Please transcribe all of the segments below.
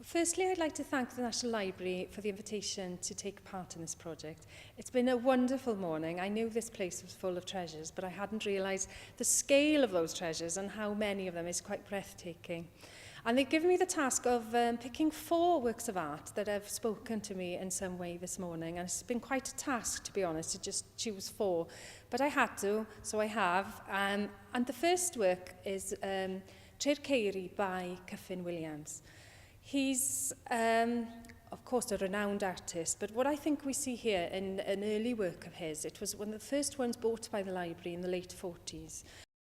Firstly, I'd like to thank the National Library for the invitation to take part in this project. It's been a wonderful morning. I knew this place was full of treasures, but I hadn't realised the scale of those treasures and how many of them is quite breathtaking. And they've given me the task of picking 4 works of art that have spoken to me in some way this morning. And it's been quite a task, to be honest, to just choose 4. But I had to, so I have. And the first work is Jed Carey by Cyffin Williams. He's, of course, a renowned artist, but what I think we see here in an early work of his, it was one of the first ones bought by the library in the late 40s.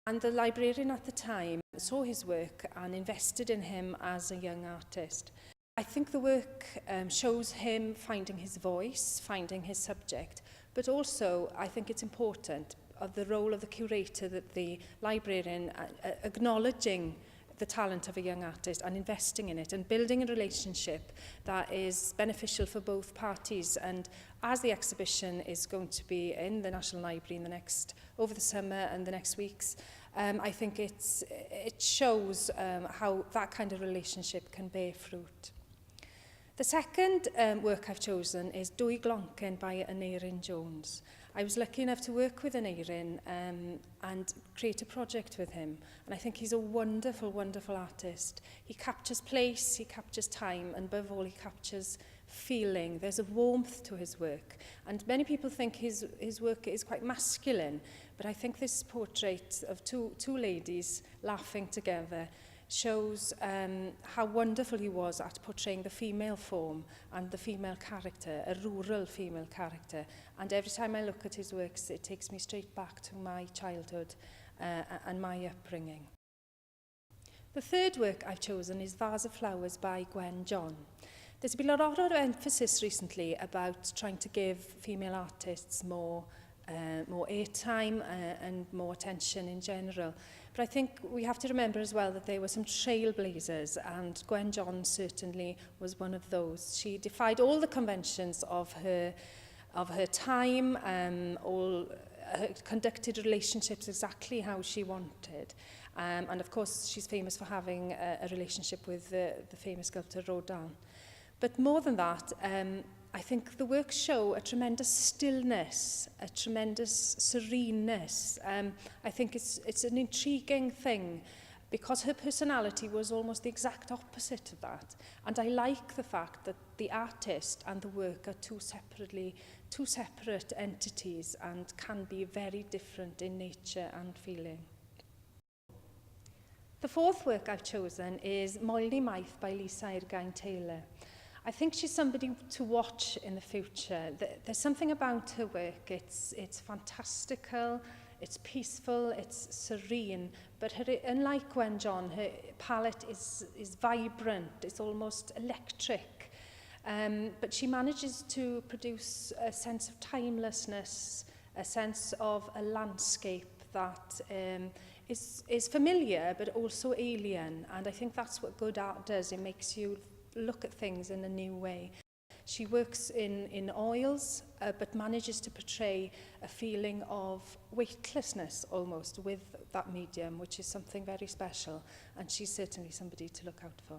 And the librarian at the time saw his work and invested in him as a young artist. I think the work shows him finding his voice, finding his subject, but also I think it's important of the role of the curator, that the librarian acknowledging the talent of a young artist and investing in it and building a relationship that is beneficial for both parties. And as the exhibition is going to be in the National Library over the summer and the next weeks, I think it shows how that kind of relationship can bear fruit. The second work I've chosen is Dwy Glonken by Aneurin Jones. I was lucky enough to work with Aneurin and create a project with him. And I think he's a wonderful, wonderful artist. He captures place, he captures time, and above all, he captures feeling. There's a warmth to his work. And many people think his work is quite masculine, but I think this portrait of two ladies laughing together shows how wonderful he was at portraying the female form and the female character, a rural female character. And every time I look at his works, it takes me straight back to my childhood and my upbringing. The third work I've chosen is Vase of Flowers by Gwen John. There's been a lot of emphasis recently about trying to give female artists more airtime and more attention in general. But I think we have to remember as well that there were some trailblazers, and Gwen John certainly was one of those. She defied all the conventions of her time, conducted relationships exactly how she wanted. And of course, she's famous for having a relationship with the famous sculptor Rodin. But more than that, I think the works show a tremendous stillness, a tremendous sereneness. I think it's an intriguing thing because her personality was almost the exact opposite of that. And I like the fact that the artist and the work are two separate entities and can be very different in nature and feeling. The fourth work I've chosen is Moelni Maith by Lisa Argain Taylor. I think she's somebody to watch in the future. There's something about her work. It's fantastical, it's peaceful, it's serene. But unlike Gwen John, her palette is vibrant, it's almost electric. But she manages to produce a sense of timelessness, a sense of a landscape that is familiar but also alien. And I think that's what good art does. It makes you look at things in a new way. She works in oils, but manages to portray a feeling of weightlessness almost with that medium, which is something very special. And she's certainly somebody to look out for.